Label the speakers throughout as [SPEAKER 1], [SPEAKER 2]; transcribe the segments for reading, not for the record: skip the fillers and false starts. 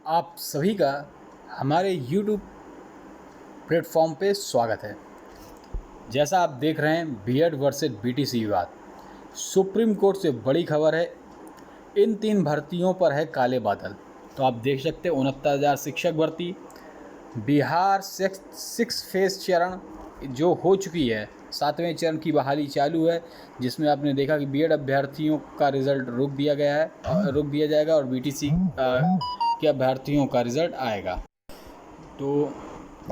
[SPEAKER 1] आप सभी का हमारे YouTube प्लेटफॉर्म पे स्वागत है। जैसा आप देख रहे हैं, बीएड वर्सेस बीटीसी विवाद, सुप्रीम कोर्ट से बड़ी खबर है। इन 3 भर्तियों पर है काले बादल। तो आप देख सकते हैं 69,000 शिक्षक भर्ती, बिहार 6 फेज चरण जो हो चुकी है, 7वें चरण की बहाली चालू है, जिसमें आपने देखा कि बीएड अभ्यर्थियों का रिज़ल्ट रोक दिया जाएगा और बीटीसी के अभ्यर्थियों का रिज़ल्ट आएगा। तो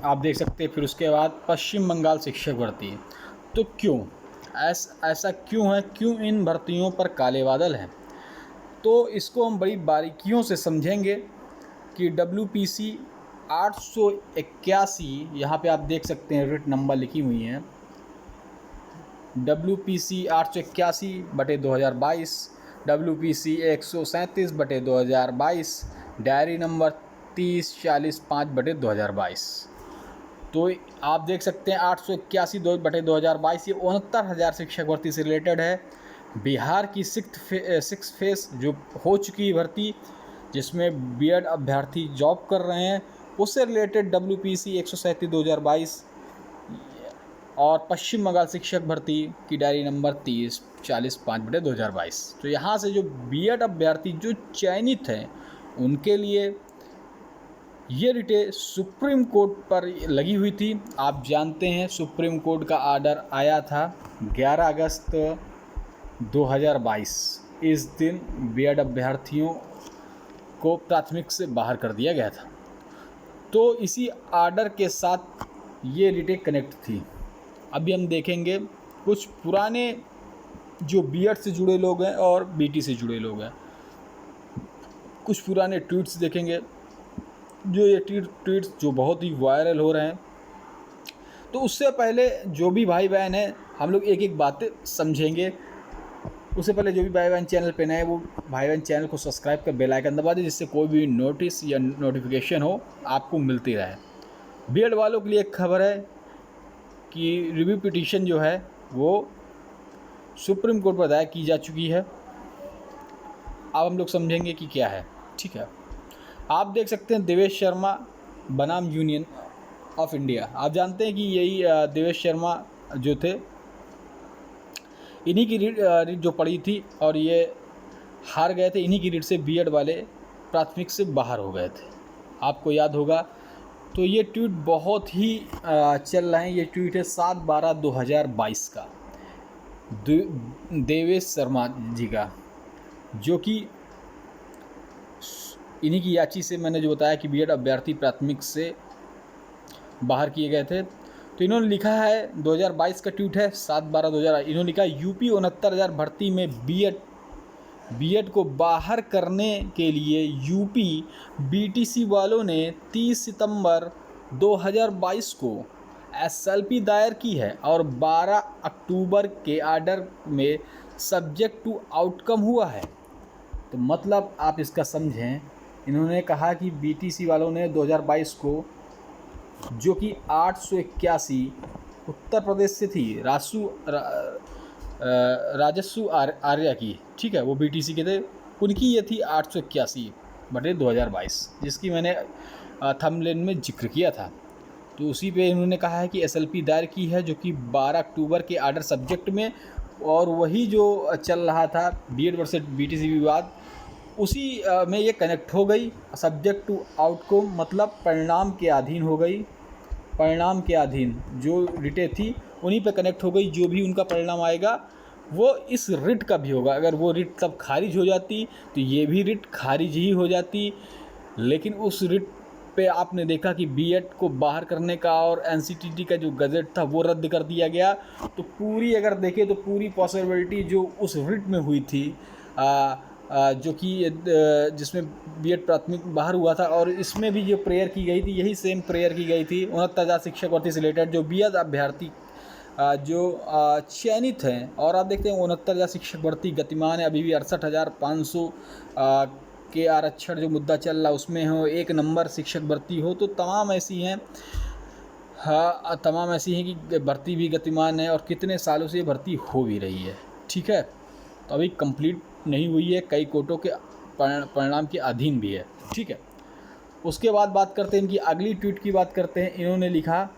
[SPEAKER 1] आप देख सकते हैं। फिर उसके बाद पश्चिम बंगाल शिक्षक भर्ती। तो क्यों ऐसा क्यों है, क्यों इन भर्तियों पर काले बादल हैं? तो इसको हम बड़ी बारीकियों से समझेंगे कि WPC 881, यहाँ पे आप देख सकते हैं रिट नंबर लिखी हुई हैं, WPC 881/2022, WPC 137/2022, डायरी नंबर 3045/2022। तो आप देख सकते हैं 881/2022 ये 69,000 शिक्षक भर्ती से रिलेटेड है। बिहार की 6 फेज जो हो चुकी भर्ती, जिसमें बीएड अभ्यर्थी जॉब कर रहे हैं, उससे रिलेटेड WPC 137/2022 और पश्चिम बंगाल शिक्षक भर्ती की डायरी नंबर 3045/2022। तो यहाँ से जो बीएड अभ्यर्थी जो चयनित हैं, उनके लिए ये रिटें सुप्रीम कोर्ट पर लगी हुई थी। आप जानते हैं सुप्रीम कोर्ट का आर्डर आया था 11 अगस्त 2022। इस दिन बीएड अभ्यर्थियों को प्राथमिक से बाहर कर दिया गया था। तो इसी आर्डर के साथ ये रिटें कनेक्ट थी। अभी हम देखेंगे कुछ पुराने जो बीएड से जुड़े लोग हैं और बीटी से जुड़े लोग हैं, कुछ पुराने ट्वीट्स देखेंगे, जो ये ट्वीट्स जो बहुत ही वायरल हो रहे हैं। तो उससे पहले जो भी भाई बहन हैं, हम लोग एक एक बातें समझेंगे। उससे पहले जो भी भाई बहन चैनल पे नए, वो भाई बहन चैनल को सब्सक्राइब कर बेल आइकन दबा दें, जिससे कोई भी नोटिस या नोटिफिकेशन हो आपको मिलती रहे। बीएड वालों के लिए एक खबर है कि रिव्यू पिटीशन जो है वो सुप्रीम कोर्ट पर दायर की जा चुकी है। अब हम लोग समझेंगे कि क्या है। ठीक है, आप देख सकते हैं देवेश शर्मा बनाम यूनियन ऑफ इंडिया। आप जानते हैं कि यही देवेश शर्मा जो थे, इन्हीं की रीट जो पड़ी थी और ये हार गए थे। इन्हीं की रीट से बीएड वाले प्राथमिक से बाहर हो गए थे, आपको याद होगा। तो ये ट्वीट बहुत ही चल रहे हैं। ये ट्वीट है 7/12/2022 का, देवेश शर्मा जी का, जो कि इन्हीं की याची से मैंने जो बताया कि बीएड अभ्यर्थी प्राथमिक से बाहर किए गए थे। तो इन्होंने लिखा है, 2022 का ट्वीट है 7/12/2000। इन्होंने लिखा यूपी 69,000 भर्ती में बीएड को बाहर करने के लिए यूपी बीटीसी वालों ने 30 सितंबर 2022 को एसएलपी दायर की है और 12 अक्टूबर के आर्डर में सब्जेक्ट टू आउटकम हुआ है। तो मतलब आप इसका समझें, इन्होंने कहा कि बीटीसी वालों ने 2022 को, जो कि 881 उत्तर प्रदेश से थी, राजस्व आर्या की, ठीक है, वो बीटीसी के थे, उनकी ये थी 881/2022, जिसकी मैंने थंबनेल में जिक्र किया था। तो उसी पे इन्होंने कहा है कि एसएलपी दायर की है, जो कि 12 अक्टूबर के आर्डर सब्जेक्ट में, और वही जो चल रहा था बीएड वर्सेस बीटीसी विवाद, उसी में ये कनेक्ट हो गई। सब्जेक्ट टू आउटकम मतलब परिणाम के अधीन हो गई। परिणाम के अधीन जो रिटें थी उन्हीं पे कनेक्ट हो गई। जो भी उनका परिणाम आएगा वो इस रिट का भी होगा। अगर वो रिट तब खारिज हो जाती तो ये भी रिट खारिज ही हो जाती। लेकिन उस रिट पे आपने देखा कि बीएड को बाहर करने का और एनसीटीटी का जो गज़ट था वो रद्द कर दिया गया। तो पूरी अगर देखें तो पूरी पॉसिबिलिटी जो उस रिट में हुई थी, जो कि जिसमें बीएड प्राथमिक बाहर हुआ था, और इसमें भी जो प्रेयर की गई थी, यही सेम प्रेयर की गई थी 69,000 शिक्षक भर्ती से रिलेटेड जो बीएड अभ्यर्थी जो चयनित हैं। और आप देखते हैं 69,000 शिक्षक भर्ती गतिमान है। अभी भी 68,500 के आरक्षण जो मुद्दा चल रहा उसमें हो, 1 नंबर शिक्षक भर्ती हो, तो तमाम ऐसी हैं। हाँ, तमाम ऐसी हैं कि भर्ती भी गतिमान है और कितने सालों से ये भर्ती हो भी रही है। ठीक है, तो अभी कंप्लीट नहीं हुई है, कई कोर्टों के परिणाम के अधीन भी है। ठीक है, उसके बाद बात करते हैं इनकी अगली ट्वीट की बात करते हैं। इन्होंने लिखा,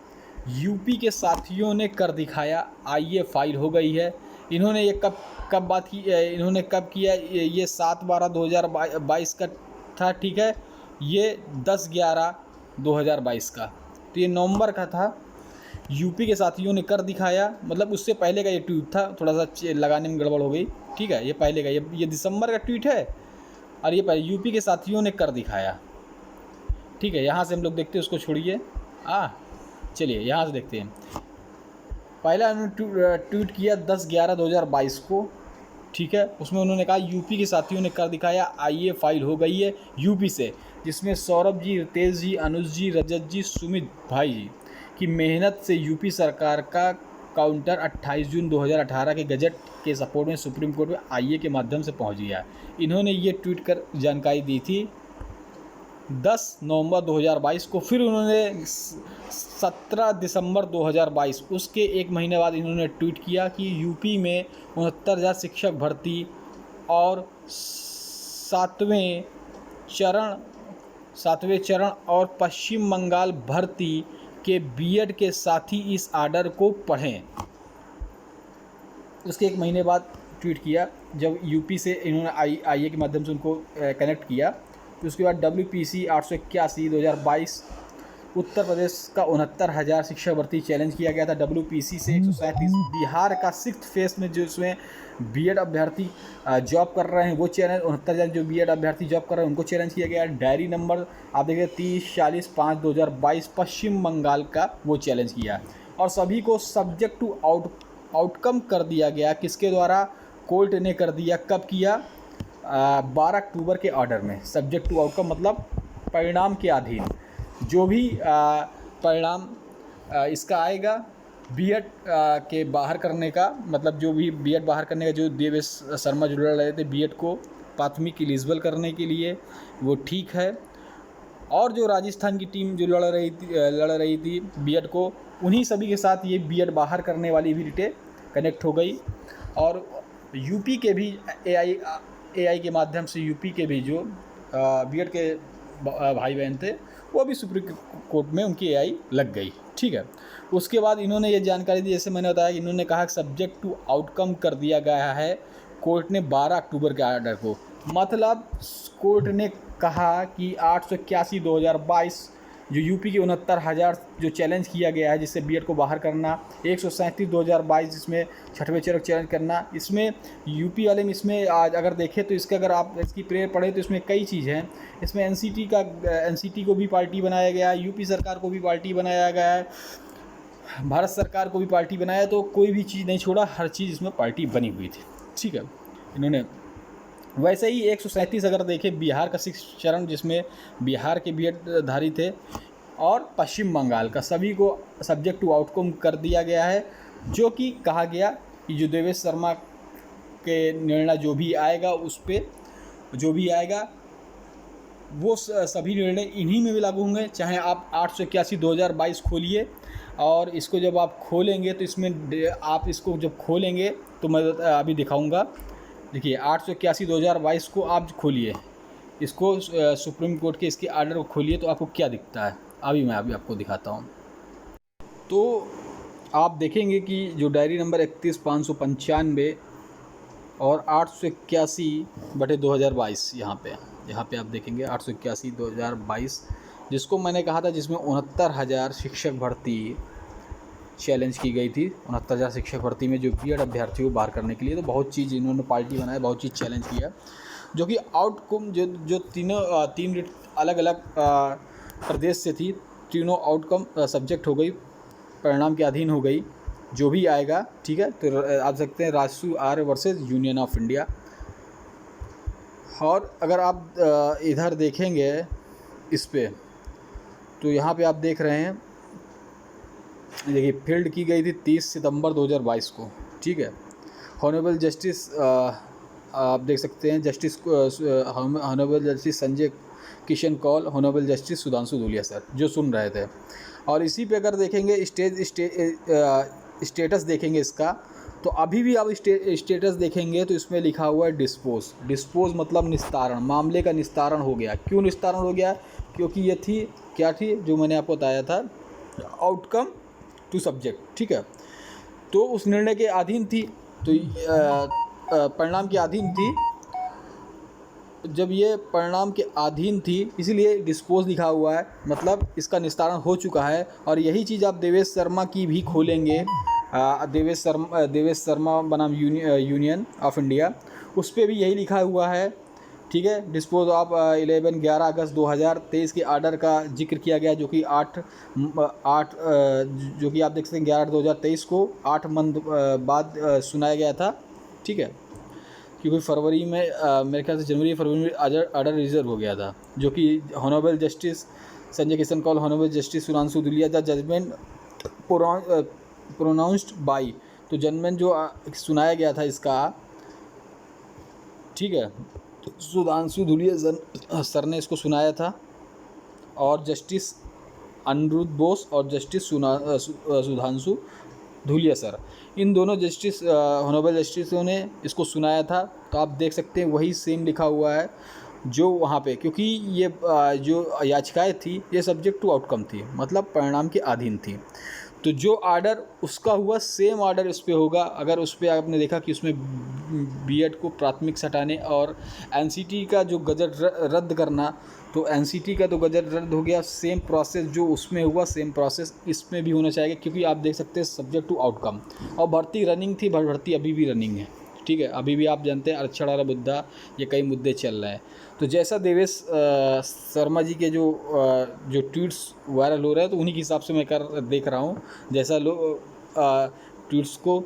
[SPEAKER 1] यूपी के साथियों ने कर दिखाया, आइए फाइल हो गई है। इन्होंने ये कब बात की, इन्होंने कब किया, ये 7/12/2022 का था, ठीक है। ये 10/11/2022 का, तो ये नवंबर का था। यूपी के साथियों ने कर दिखाया, मतलब उससे पहले का ये ट्वीट था, थोड़ा सा लगाने में गड़बड़ हो गई, ठीक है। ये पहले का, ये दिसंबर का ट्वीट है, और ये पहले यूपी के साथियों ने कर दिखाया, ठीक है। यहाँ से हम लोग देखते हैं, उसको छोड़िए, चलिए यहाँ से देखते हैं। पहला उन्होंने ट्वीट किया 10/11/2022 को, ठीक है। उसमें उन्होंने कहा, यूपी के साथियों ने कर दिखाया, आइए फाइल हो गई है यूपी से, जिसमें सौरभ जी, रितेश जी, अनुज जी, रजत जी, सुमित भाई जी की मेहनत से यूपी सरकार का काउंटर 28 जून 2018 के गजट के सपोर्ट में सुप्रीम कोर्ट में आईए के माध्यम से पहुंच गया। इन्होंने ये ट्वीट कर जानकारी दी थी 10 नवंबर 2022 को। फिर उन्होंने 17 दिसंबर 2022, उसके एक महीने बाद इन्होंने ट्वीट किया कि यूपी में 69,000 शिक्षक भर्ती और सातवें चरण और पश्चिम बंगाल भर्ती के बीएड के साथ ही इस आर्डर को पढ़ें। उसके एक महीने बाद ट्वीट किया, जब यूपी से इन्होंने आईए के माध्यम से उनको कनेक्ट किया। तो उसके बाद WPC 881/2022, उत्तर प्रदेश का 69,000 शिक्षक भर्ती चैलेंज किया गया था। WPC से 137, बिहार का 6th फेस में जो इसमें बीएड अभ्यर्थी जॉब कर रहे हैं वो चैलेंज, 69,000 जो बीएड अभ्यर्थी जॉब कर रहे हैं उनको चैलेंज किया गया। डायरी नंबर आप देखिए 30/40/5/2022 पश्चिम बंगाल का वो चैलेंज किया, और सभी को सब्जेक्ट टू आउटकम कर दिया गया। किसके द्वारा? कोर्ट ने कर दिया। कब किया? 12 अक्टूबर के ऑर्डर में। सब्जेक्ट टू आउटकम मतलब परिणाम के अधीन, जो भी परिणाम इसका आएगा बीएड के बाहर करने का, मतलब जो भी बीएड बाहर करने का, जो देवेश शर्मा जो लड़ रहे थे बीएड को प्राथमिक एलिजिबल करने के लिए, वो ठीक है। और जो राजस्थान की टीम जो लड़ रही थी बीएड को, उन्हीं सभी के साथ ये बीएड बाहर करने वाली भी डिटेल कनेक्ट हो गई। और यूपी के भी एआई के माध्यम से यूपी के भी जो बीएड के भाई बहन थे वो भी सुप्रीम कोर्ट में उनकी एआई लग गई, ठीक है। उसके बाद इन्होंने ये जानकारी दी, जैसे मैंने बताया, इन्होंने कहा कि सब्जेक्ट टू आउटकम कर दिया गया है कोर्ट ने 12 अक्टूबर के ऑर्डर को। मतलब कोर्ट ने कहा कि 881/2022 जो यूपी के 69,000 जो चैलेंज किया गया है, जिससे बीएड को बाहर करना, 137/2022 जिसमें छठवें चरण चैलेंज करना, इसमें यूपी वाले में, इसमें आज अगर देखें तो इसके, अगर आप इसकी प्रेयर पढ़ें तो इसमें कई चीज़ हैं। इसमें एनसीटी को भी पार्टी बनाया गया है, यूपी सरकार को भी पार्टी बनाया गया है, भारत सरकार को भी पार्टी बनाया, तो कोई भी चीज़ नहीं छोड़ा, हर चीज़ इसमें पार्टी बनी हुई थी, ठीक है। इन्होंने वैसे ही 137 अगर देखें बिहार का 6 चरण, जिसमें बिहार के बीएड धारी थे, और पश्चिम बंगाल का, सभी को सब्जेक्ट टू आउटकम कर दिया गया है। जो कि कहा गया कि जो देवेश शर्मा के निर्णय जो भी आएगा, उस पर जो भी आएगा वो सभी निर्णय इन्हीं में भी लागू होंगे। चाहे आप 881/2022 खोलिए, और इसको जब आप खोलेंगे तो इसमें आप इसको जब खोलेंगे तो मैं अभी दिखाऊंगा। देखिए 881/2022 को आप खोलिए, इसको सुप्रीम कोर्ट के इसके आर्डर को खोलिए, तो आपको क्या दिखता है मैं अभी आपको दिखाता हूँ। तो आप देखेंगे कि जो डायरी नंबर 31/595 और 881/2022 यहाँ पे आप देखेंगे 881/2022, जिसको मैंने कहा था, जिसमें 69,000 शिक्षक भर्ती चैलेंज की गई थी। 69,000 शिक्षक भर्ती में जो बीएड अभ्यर्थी को बाहर करने के लिए, तो बहुत चीज़ इन्होंने पार्टी बनाया, बहुत चीज़ चैलेंज किया, जो कि आउटकम जो तीन अलग अलग प्रदेश से थी, तीनों आउटकम सब्जेक्ट हो गई, परिणाम के अधीन हो गई, जो भी आएगा, ठीक है। तो आप सकते हैं राजसू आर्य वर्सेस यूनियन ऑफ इंडिया। और अगर आप इधर देखेंगे इस पे, तो यहाँ पे आप देख रहे हैं, देखिए फील्ड की गई थी 30 सितंबर 2022 को, ठीक है। हॉनरेबल जस्टिस आप देख सकते हैं, honourable justice Sanjay Kishan Kaul, honourable justice Sudhanshu Dhulia sir जो सुन रहे थे। और इसी पे अगर देखेंगे स्टेटस देखेंगे इसका, तो अभी भी आप स्टेटस देखेंगे तो इसमें लिखा हुआ है डिस्पोज मतलब निस्तारण, मामले का निस्तारण हो गया। क्यों निस्तारण हो गया? क्योंकि ये थी क्या थी जो मैंने आपको बताया था, आउटकम टू सब्जेक्ट, ठीक है। तो उस निर्णय के अधीन थी, तो परिणाम के अधीन थी। जब ये परिणाम के अधीन थी इसलिए डिस्पोज लिखा हुआ है, मतलब इसका निस्तारण हो चुका है। और यही चीज़ आप देवेश शर्मा की भी खोलेंगे, देवेश शर्मा बनाम यूनियन ऑफ इंडिया, उस पर भी यही लिखा हुआ है, ठीक है। डिस्पोज ऑफ 11 अगस्त 2023 के आर्डर का जिक्र किया गया, जो कि 8 जो कि आप देख सकते हैं 11/8/2023 को 8 मंथ बाद सुनाया गया था, ठीक है। क्योंकि फरवरी में मेरे ख्याल से जनवरी फरवरी में आर्डर रिजर्व हो गया था, जो कि honourable justice Sanjay Kishan Kaul, honourable justice Sudhanshu Dhulia, the judgement pronounced by, तो जजमेंट जो सुनाया गया था इसका, ठीक है, तो सुधांशु धुलिया सर ने इसको सुनाया था, और जस्टिस अनिरुद्ध बोस और जस्टिस सुधांशु धुलिया सर, इन दोनों जस्टिस हॉनरेबल जस्टिसों ने इसको सुनाया था। तो आप देख सकते हैं वही सेम लिखा हुआ है जो वहाँ पे, क्योंकि ये जो याचिकाएं थी ये सब्जेक्ट टू आउटकम थी, मतलब परिणाम के अधीन थी। तो जो आर्डर उसका हुआ सेम आर्डर इस पर होगा। अगर उस पर आपने देखा कि उसमें बीएड को प्राथमिक से हटाने और एनसीटी का जो गजट रद्द करना, तो एनसीटी का तो गजट रद्द हो गया, सेम प्रोसेस जो उसमें हुआ सेम प्रोसेस इसमें भी होना चाहिए, क्योंकि आप देख सकते हैं सब्जेक्ट टू आउटकम। और भर्ती रनिंग थी, भर्ती अभी भी रनिंग है, ठीक है। अभी भी आप जानते हैं आरक्षण वाला मुद्दा, ये कई मुद्दे चल रहे हैं। तो जैसा देवेश शर्मा जी के जो ट्वीट्स वायरल हो रहे हैं, तो उन्हीं के हिसाब से मैं देख रहा हूँ, जैसा लोग ट्वीट्स को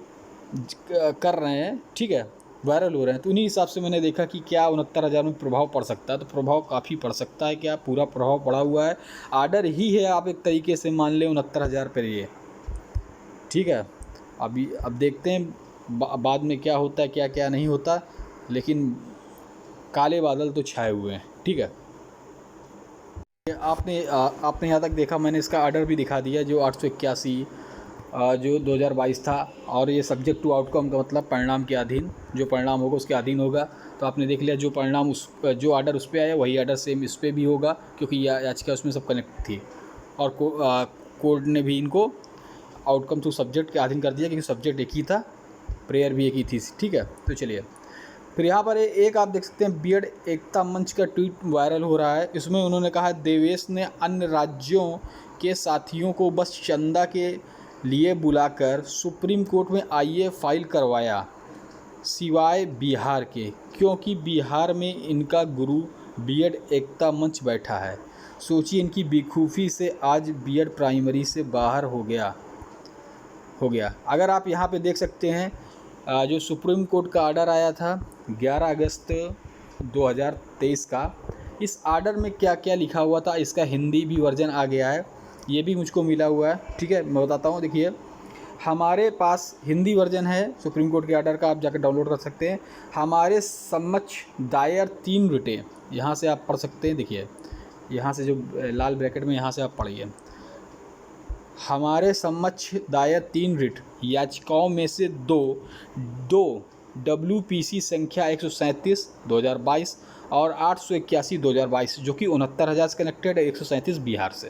[SPEAKER 1] कर रहे हैं, ठीक है, वायरल हो रहे हैं, तो उन्हीं हिसाब से मैंने देखा कि क्या 69,000 में प्रभाव पड़ सकता है। तो प्रभाव काफ़ी पड़ सकता है, क्या पूरा प्रभाव पड़ा हुआ है, आर्डर ही है, आप एक तरीके से मान लें 69,000 पर ये, ठीक है। अब देखते हैं बाद में क्या होता है, क्या क्या नहीं होता, लेकिन काले बादल तो छाए हुए हैं, ठीक है। आपने यहाँ तक देखा, मैंने इसका आर्डर भी दिखा दिया, जो 881 जो 2022 था, और ये सब्जेक्ट टू आउटकम का मतलब परिणाम के अधीन, जो परिणाम होगा उसके अधीन होगा। तो आपने देख लिया, जो परिणाम जो आर्डर उस पर आया वही आर्डर सेम इस पर भी होगा, क्योंकि याचिका उसमें सब कनेक्ट थी, और कोर्ट ने भी इनको आउटकम टू सब्जेक्ट के अधीन कर दिया, क्योंकि सब्जेक्ट एक ही था, प्रेयर भी एक ही थी, ठीक है। तो चलिए, फिर यहाँ पर एक आप देख सकते हैं बीएड एकता मंच का ट्वीट वायरल हो रहा है। इसमें उन्होंने कहा, देवेश ने अन्य राज्यों के साथियों को बस चंदा के लिए बुलाकर सुप्रीम कोर्ट में आईए फाइल करवाया, सिवाय बिहार के, क्योंकि बिहार में इनका गुरु बीएड एकता मंच बैठा है। सोचिए, इनकी बेवकूफ़ी से आज बीएड प्राइमरी से बाहर हो गया। अगर आप यहाँ पे देख सकते हैं, जो सुप्रीम कोर्ट का आर्डर आया था 11 अगस्त 2023 का, इस आर्डर में क्या क्या लिखा हुआ था, इसका हिंदी भी वर्जन आ गया है, ये भी मुझको मिला हुआ है, ठीक है। मैं बताता हूँ, देखिए, हमारे पास हिंदी वर्जन है सुप्रीम कोर्ट के आर्डर का, आप जाकर डाउनलोड कर सकते हैं। हमारे समक्ष दायर 3 रिटें, यहाँ से आप पढ़ सकते हैं, देखिए यहाँ से जो लाल ब्रैकेट में, यहाँ से आप पढ़िए, हमारे समक्ष दायर 3 रिट याचिकाओं में से दो WPC संख्या 137 2022 और 881 2022, जो कि 69,000 से कनेक्टेड है, 137 बिहार से,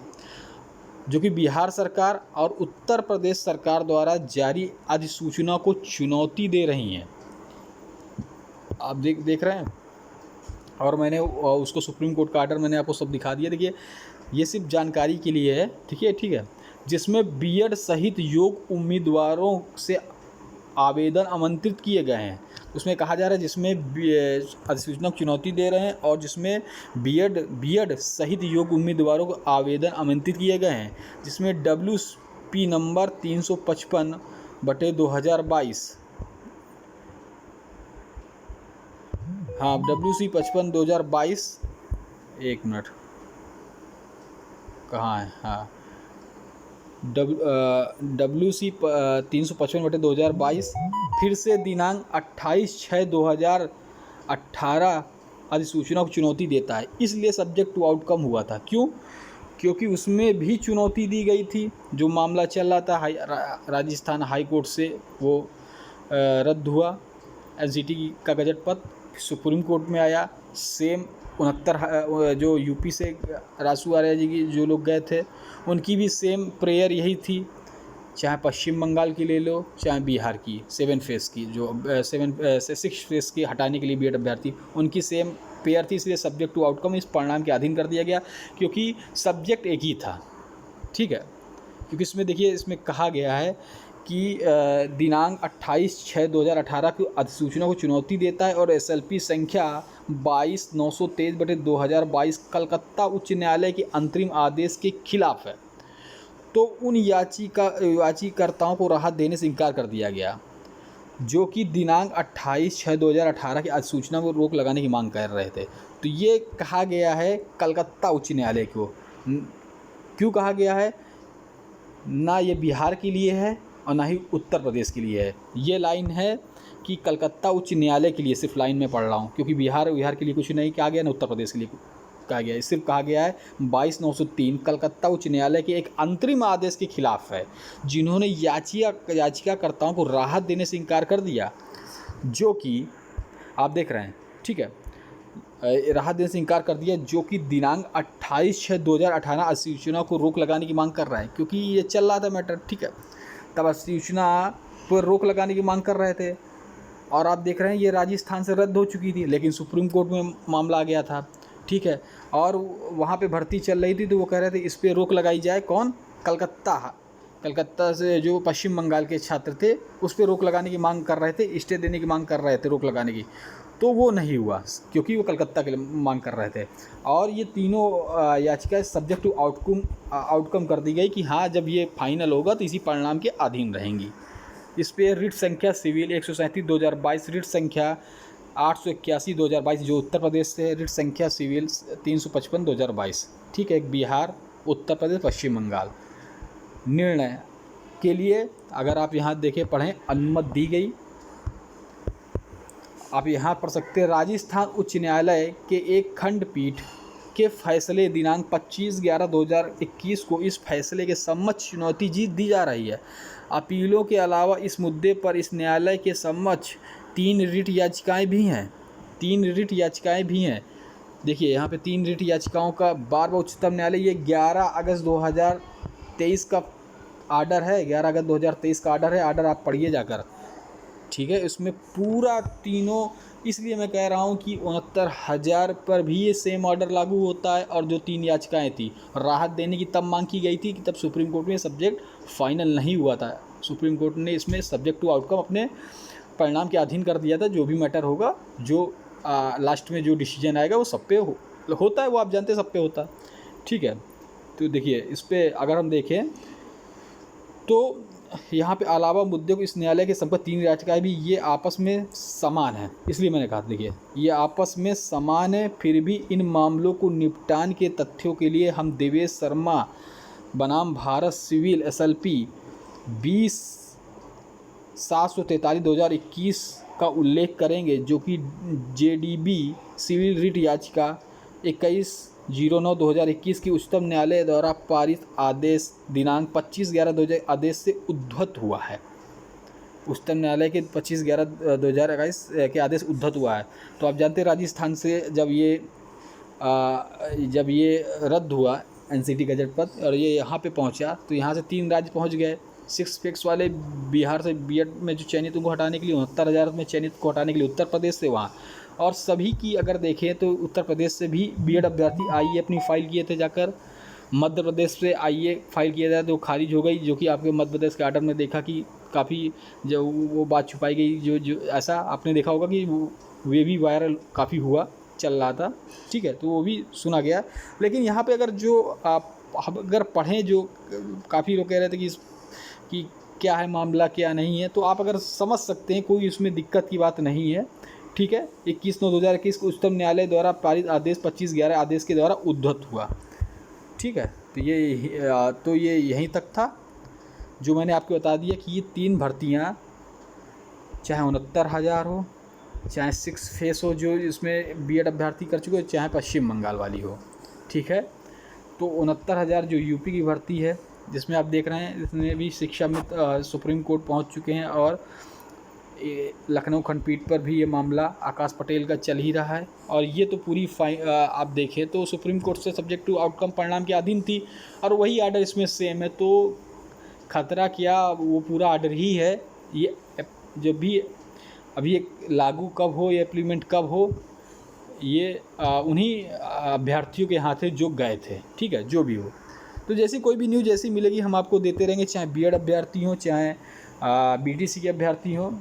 [SPEAKER 1] जो कि बिहार सरकार और उत्तर प्रदेश सरकार द्वारा जारी अधिसूचना को चुनौती दे रही हैं। आप देख रहे हैं, और मैंने उसको सुप्रीम कोर्ट का आर्डर मैंने आपको सब दिखा दिया। देखिए, ये सिर्फ जानकारी के लिए है, ठीक है, जिसमें बीएड सहित योग्य उम्मीदवारों से आवेदन आमंत्रित किए गए हैं। उसमें कहा जा रहा है जिसमें अधिसूचना को चुनौती दे रहे हैं, और जिसमें बीएड सहित योग्य उम्मीदवारों को आवेदन आमंत्रित किए गए हैं, जिसमें WP नंबर 355/2022, हाँ, WC 55/2022, एक मिनट, कहाँ है, हाँ, WC 355/2022 फिर से दिनांक 28/6/2018 अधिसूचना को चुनौती देता है। इसलिए सब्जेक्ट टू आउटकम हुआ था। क्यों? क्योंकि उसमें भी चुनौती दी गई थी, जो मामला चल रहा था राजस्थान हाई कोर्ट से, वो रद्द हुआ। एनसीटी का गजट पत्र सुप्रीम कोर्ट में आया। सेम 69 जो यूपी से रासू आर्या जी की जो लोग गए थे उनकी भी सेम प्रेयर यही थी, चाहे पश्चिम बंगाल की ले लो चाहे बिहार की 7 फेज़ की, जो 6 फेज़ की हटाने के लिए बीएड अभ्यर्थी, उनकी सेम पेयर थी। इसलिए सब्जेक्ट टू आउटकम इस परिणाम के अधीन कर दिया गया, क्योंकि सब्जेक्ट एक ही था। ठीक है, क्योंकि इसमें देखिए, इसमें कहा गया है कि दिनांक 28/6/2018 की अधिसूचना को चुनौती देता है और एसएलपी संख्या 22/923/2022 कलकत्ता उच्च न्यायालय के अंतरिम आदेश के खिलाफ है। तो उन याचिकाकर्ताओं को राहत देने से इनकार कर दिया गया, जो कि दिनांक 28/6/2018 की अधिसूचना को रोक लगाने की मांग कर रहे थे। तो ये कहा गया है कलकत्ता उच्च न्यायालय को। क्यों कहा गया है? ना ये बिहार के लिए है और ना ही उत्तर प्रदेश के लिए है। ये लाइन है कि कलकत्ता उच्च न्यायालय के लिए, सिर्फ लाइन में पढ़ रहा हूँ, क्योंकि बिहार के लिए कुछ नहीं कहा गया, ना उत्तर प्रदेश के लिए कहा गया है। सिर्फ कहा गया है 22/903 कलकत्ता उच्च न्यायालय के एक अंतरिम आदेश के खिलाफ है, जिन्होंने याचिकाकर्ताओं को राहत देने से इनकार कर दिया, जो कि आप देख रहे हैं। ठीक है, राहत देने से इनकार कर दिया, जो कि दिनांक 28/6/2018 अधिसूचना को रोक लगाने की मांग कर रहा है, क्योंकि ये चल रहा था मैटर। ठीक है, तब अधिसूचना पर रोक लगाने की मांग कर रहे थे, और आप देख रहे हैं ये राजस्थान से रद्द हो चुकी थी, लेकिन सुप्रीम कोर्ट में मामला आ गया था। ठीक है, और वहाँ पे भर्ती चल रही थी, तो वो कह रहे थे इस पर रोक लगाई जाए। कौन? कलकत्ता से जो पश्चिम बंगाल के छात्र थे उस पर रोक लगाने की मांग कर रहे थे, स्टे देने की मांग कर रहे थे, रोक लगाने की। तो वो नहीं हुआ, क्योंकि वो कलकत्ता के लिए मांग कर रहे थे। और ये तीनों याचिकाएं सब्जेक्ट टू आउटकम कर दी गई कि हाँ, जब ये फाइनल होगा तो इसी परिणाम के अधीन रहेंगी। इस पर रिट संख्या सिविल 137/2022, रिट संख्या 881/2022 जो उत्तर प्रदेश से है, रिट संख्या सिविल 355/2022। ठीक है, बिहार, उत्तर प्रदेश, पश्चिम बंगाल। निर्णय के लिए अगर आप यहाँ देखें, पढ़ें, अनुमति दी गई। आप यहाँ पढ़ सकते हैं, राजस्थान उच्च न्यायालय के एक खंडपीठ के फैसले दिनांक 25/11/2021 को इस फैसले के समक्ष चुनौती दी जा रही है। अपीलों के अलावा इस मुद्दे पर इस न्यायालय के समक्ष 3 रिट याचिकाएं भी हैं। देखिए यहाँ पे 3 रिट याचिकाओं का बार उच्चतम न्यायालय, ये 11 अगस्त 2023 का आर्डर है, 11 अगस्त 2023 का आर्डर है। आर्डर आप पढ़िए जाकर। ठीक है, इसमें पूरा तीनों, इसलिए मैं कह रहा हूँ कि 69,000 पर भी ये सेम ऑर्डर लागू होता है। और जो 3 याचिकाएं थी, राहत देने की तब मांग की गई थी कि तब सुप्रीम कोर्ट में सब्जेक्ट फाइनल नहीं हुआ था। सुप्रीम कोर्ट ने इसमें सब्जेक्ट टू आउटकम अपने परिणाम के अधीन कर दिया था। जो भी मैटर होगा, जो लास्ट में जो डिसीजन आएगा वो सब पे होता है, वो आप जानते हैं, सब पे होता है। ठीक है, तो देखिए इस पर अगर हम देखें तो यहाँ पे अलावा मुद्दे को इस न्यायालय के संबंध 3 याचिकाएं भी ये आपस में समान है। इसलिए मैंने कहा, देखिए ये आपस में समान है, फिर भी इन मामलों को निपटान के तथ्यों के लिए हम देवेश शर्मा बनाम भारत सिविल SLP 20/743/2021 का उल्लेख करेंगे, जो कि JDB सिविल रिट याचिका 21/09/2021 की उच्चतम न्यायालय द्वारा पारित आदेश दिनांक 25/11/2000 आदेश से उद्धृत हुआ है। उच्चतम न्यायालय के 25/11/2021 के आदेश उद्धृत हुआ है। तो आप जानते हैं राजस्थान से जब ये रद्द हुआ NCT गजट पत्र और ये यहाँ पे पहुँचा, तो यहाँ से 3 राज्य पहुँच गए। 6 फेक्स वाले बिहार से बीएड में जो चयनित उनको हटाने के लिए, 69,000 में चयनित को हटाने के लिए उत्तर प्रदेश से वहाँ, और सभी की अगर देखें तो उत्तर प्रदेश से भी बीएड अभ्यर्थी आईए अपनी फाइल किए थे जाकर। मध्य प्रदेश से आईए फाइल किया जाए तो खारिज हो गई, जो कि आपके मध्य प्रदेश के आर्डर में देखा कि काफ़ी जो वो बात छुपाई गई, जो ऐसा आपने देखा होगा कि वे भी वायरल काफ़ी हुआ, चल रहा था। ठीक है, तो वो भी सुना गया। लेकिन यहाँ पे अगर जो आप अगर पढ़ें, जो काफ़ी लोग कह रहे थे कि क्या है मामला क्या नहीं है, तो आप अगर समझ सकते हैं, कोई उसमें दिक्कत की बात नहीं है। ठीक है, 21/9/2021 को उच्चतम न्यायालय द्वारा पारित आदेश 25/11 आदेश के द्वारा उद्धृत हुआ। ठीक है, तो ये यहीं तक था जो मैंने आपको बता दिया कि ये 3 भर्तियाँ, चाहे 69,000 हो, चाहे 6 फेस हो जो इसमें बीएड अभ्यर्थी कर चुके हो, चाहे पश्चिम बंगाल वाली हो। ठीक है, तो 69,000 जो यूपी की भर्ती है, जिसमें आप देख रहे हैं इसमें भी शिक्षा मित्र सुप्रीम कोर्ट पहुंच चुके हैं और लखनऊ खंडपीठ पर भी ये मामला आकाश पटेल का चल ही रहा है। और ये तो पूरी आप देखें तो सुप्रीम कोर्ट से सब्जेक्ट टू आउटकम परिणाम के अधीन थी और वही आर्डर इसमें सेम है। तो खतरा क्या, वो पूरा आर्डर ही है। ये जब भी अभी एक लागू कब हो या इम्प्लीमेंट कब हो, ये उन्हीं अभ्यर्थियों के हाथ है जो गए थे। ठीक है, जो भी हो। तो जैसी कोई भी न्यूज़ जैसी मिलेगी हम आपको देते रहेंगे, चाहे बीएड अभ्यर्थी हो चाहे बीटीसी के अभ्यर्थी हो।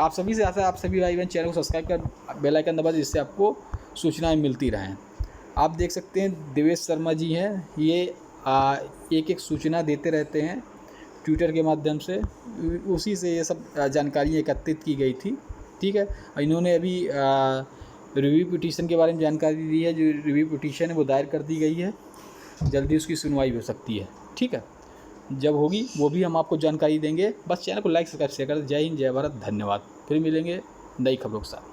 [SPEAKER 1] आप सभी से आशा है आप सभी भाई बहन चैनल को सब्सक्राइब कर बेल आइकन दबा दें, जिससे आपको सूचनाएं मिलती रहें। आप देख सकते हैं देवेश शर्मा जी हैं, ये एक एक सूचना देते रहते हैं ट्विटर के माध्यम से, उसी से ये सब जानकारियाँ एकत्रित की गई थी। ठीक है, इन्होंने अभी रिव्यू पिटीशन के बारे में जानकारी दी है। जो रिव्यू पिटीशन है वो दायर कर दी गई है, जल्दी उसकी सुनवाई हो सकती है। ठीक है, जब होगी वो भी हम आपको जानकारी देंगे। बस चैनल को लाइक सब्सक्राइब शेयर करें। जय हिंद, जय भारत, धन्यवाद। फिर मिलेंगे नई खबरों के साथ।